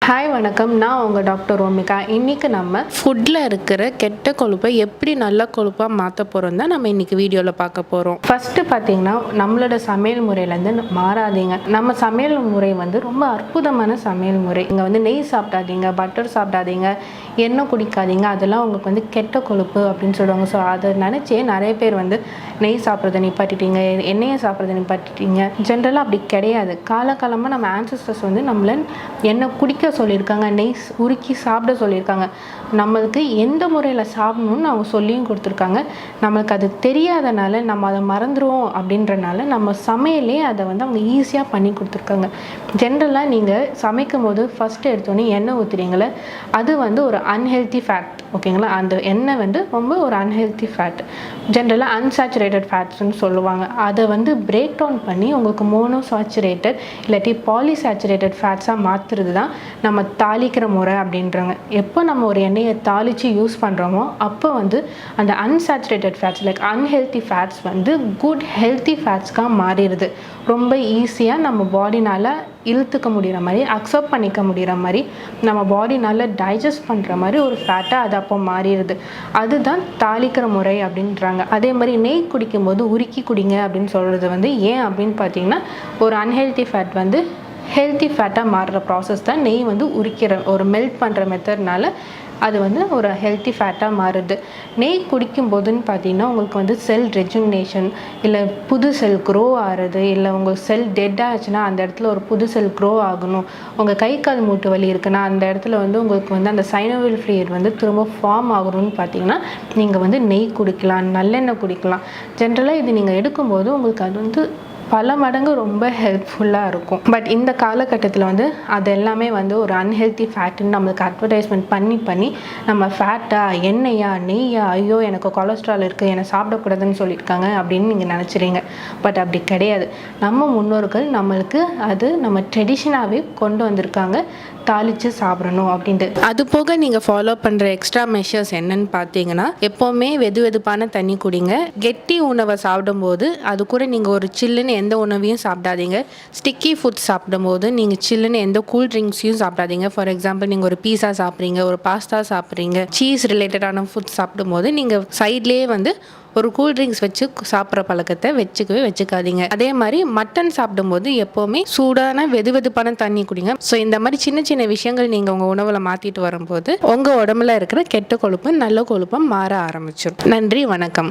Hi வணக்கம். நான் உங்கள் டாக்டர் ரோமிகா. இன்றைக்கி நம்ம ஃபுட்டில் இருக்கிற கெட்ட கொழுப்பை எப்படி நல்ல கொழுப்பாக மாற்ற போகிறோம் தான் நம்ம இன்றைக்கி வீடியோவில் பார்க்க போகிறோம். ஃபஸ்ட்டு பார்த்திங்கன்னா, நம்மளோட சமையல் முறையிலேருந்து மாறாதீங்க. நம்ம சமையல் முறை ரொம்ப அற்புதமான சமையல் முறை. இங்கே நெய் சாப்பிடாதீங்க, பட்டர் சாப்பிடாதீங்க, எண்ணெய் குடிக்காதீங்க, அதெல்லாம் உங்களுக்கு கெட்ட கொழுப்பு அப்படின்னு சொல்லுவாங்க. ஸோ அதை நினச்சே நிறைய பேர் நெய் சாப்பிட்றத நிப்பாட்டிட்டீங்க, எண்ணெயை சாப்பிட்றத நிப்பாட்டிட்டீங்க. ஜென்ரலாக அப்படி கிடையாது. காலகாலமாக நம்ம ஆன்சஸ்டர்ஸ் நம்மளை எண்ணெய் குடிக்க சொல்லியிருக்காங்க, நெய் உருக்கி சாப்பிட சொல்லியிருக்காங்க. நம்மளுக்கு எந்த முறையில் சாப்பிடணும்னு அவங்க சொல்லியும் கொடுத்துருக்காங்க. நம்மளுக்கு அது தெரியாதனால நம்ம அதை மறந்துடுவோம் அப்படின்றனால நம்ம சமையலே அதை அவங்க ஈஸியாக பண்ணி கொடுத்துருக்காங்க. ஜென்ரலாக நீங்கள் சமைக்கும் போது ஃபஸ்ட்டு எடுத்தோன்னே எண்ணெய் ஊற்றுறீங்களே, அது ஒரு அன்ஹெல்த்தி ஃபேட். ஓகேங்களா? அந்த எண்ணெய் ரொம்ப ஒரு அன்ஹெல்த்தி ஃபேட். ஜென்ரலாக அன்சாச்சுரேட்டட் ஃபேட்ஸ்ன்னு சொல்லுவாங்க. அதை பிரேக் டவுன் பண்ணி உங்களுக்கு மோனோசாச்சுரேட்டட் இல்லாட்டி பாலிசாச்சுரேட்டட் ஃபேட்ஸாக மாற்றுறது தான் நம்ம தாளிக்கிற முறை அப்படின்றாங்க. எப்போ நம்ம ஒரு எண்ணெயை தாளித்து யூஸ் பண்ணுறோமோ அப்போ அந்த unsaturated fats like unhealthy fats good healthy ஃபேட்ஸ்க்காக மாறிடுது. ரொம்ப ஈஸியாக நம்ம பாடினால் இழுத்துக்க முடிகிற மாதிரி, அக்செப்ட் பண்ணிக்க முடிகிற மாதிரி, நம்ம பாடினால் டைஜஸ்ட் பண்ணுற மாதிரி ஒரு ஃபேட்டாக அது அப்போ மாறிடுது. அதுதான் தாளிக்கிற முறை அப்படின்றாங்க. அதே மாதிரி நெய் குடிக்கும்போது உருக்கி குடிங்க அப்படின்னு சொல்கிறது ஏன் அப்படின்னு பார்த்தீங்கன்னா, ஒரு அன்ஹெல்த்தி ஃபேட் ஹெல்த்தி ஃபேட்டாக மாறுற ப்ராசஸ் தான் நெய் உரிக்கிற ஒரு மெல்ட் பண்ணுற மெத்தட்னால அது ஒரு ஹெல்த்தி ஃபேட்டாக மாறுது. நெய் குடிக்கும்போதுன்னு பார்த்தீங்கன்னா, உங்களுக்கு செல் ரெஜுனேஷன் இல்லை புது செல் க்ரோ ஆகிறது, இல்லை உங்கள் செல் டெட் ஆச்சுன்னா அந்த இடத்துல ஒரு புது செல் க்ரோ ஆகணும். உங்கள் கை கால் மூட்டு வலி இருக்குன்னா அந்த இடத்துல உங்களுக்கு அந்த சைனோவில் ஃப்ளூயிட் திரும்ப ஃபார்ம் ஆகணும்னு பார்த்தீங்கன்னா நீங்கள் நெய் குடிக்கலாம், நல்லெண்ணெய் குடிக்கலாம். ஜென்ரலாக இது நீங்கள் எடுக்கும்போது உங்களுக்கு அது பல மடங்கு ரொம்ப ஹெல்ப்ஃபுல்லாக இருக்கும். பட் இந்த காலகட்டத்தில் அது எல்லாமே ஒரு அன்ஹெல்த்தி ஃபேட்டுன்னு நம்மளுக்கு அட்வர்டைஸ்மெண்ட் பண்ணி நம்ம ஃபேட்டா, எண்ணெயா, நெய்யா, ஐயோ எனக்கு கொலஸ்ட்ரால் இருக்குது, என்னை சாப்பிடக்கூடாதுன்னு சொல்லியிருக்காங்க அப்படின்னு நீங்கள் நினச்சிறீங்க. பட் அப்படி கிடையாது. நம்ம முன்னோர்கள் நம்மளுக்கு அது நம்ம ட்ரெடிஷனாகவே கொண்டு வந்திருக்காங்க, தாளித்து சாப்பிடணும் அப்படின்ட்டு. அது போக நீங்கள் ஃபாலோ பண்ணுற எக்ஸ்ட்ரா மெஷர்ஸ் என்னன்னு பார்த்தீங்கன்னா, எப்போவுமே வெதுவெதுப்பான தண்ணி குடிங்க. கெட்டி உணவை சாப்பிடும்போது அது கூட நீங்கள் ஒரு சில்லுன்னு எந்த உணவையும் சாப்பிடாதீங்க. ஸ்டிக்கி ஃபுட் சாப்பிடும்போது நீங்கள் சில்லுன்னு எந்த கூல் ட்ரிங்க்ஸையும் சாப்பிடாதீங்க. ஃபார் எக்ஸாம்பிள், நீங்கள் ஒரு பீஸா சாப்பிட்றீங்க, ஒரு பாஸ்தா சாப்பிட்றீங்க, சீஸ் ரிலேட்டடான ஃபுட் சாப்பிடும்போது நீங்கள் சைட்லேயே ஒரு கூல் ட்ரிங்க்ஸ் வச்சு சாப்பிட்ற பழக்கத்தை வச்சுக்காதீங்க. அதே மாதிரி மட்டன் சாப்பிடும்போது எப்போவுமே சூடான வெதுவெதுப்பான தண்ணி குடிங்க. ஸோ இந்த மாதிரி சின்ன சின்ன விஷயங்கள் நீங்கள் உங்கள் உணவில் மாற்றிட்டு வரும்போது உங்கள் உடம்புல இருக்கிற கெட்ட கொழுப்பு நல்ல கொழுப்பாக மாற ஆரம்பிச்சிடும். நன்றி, வணக்கம்.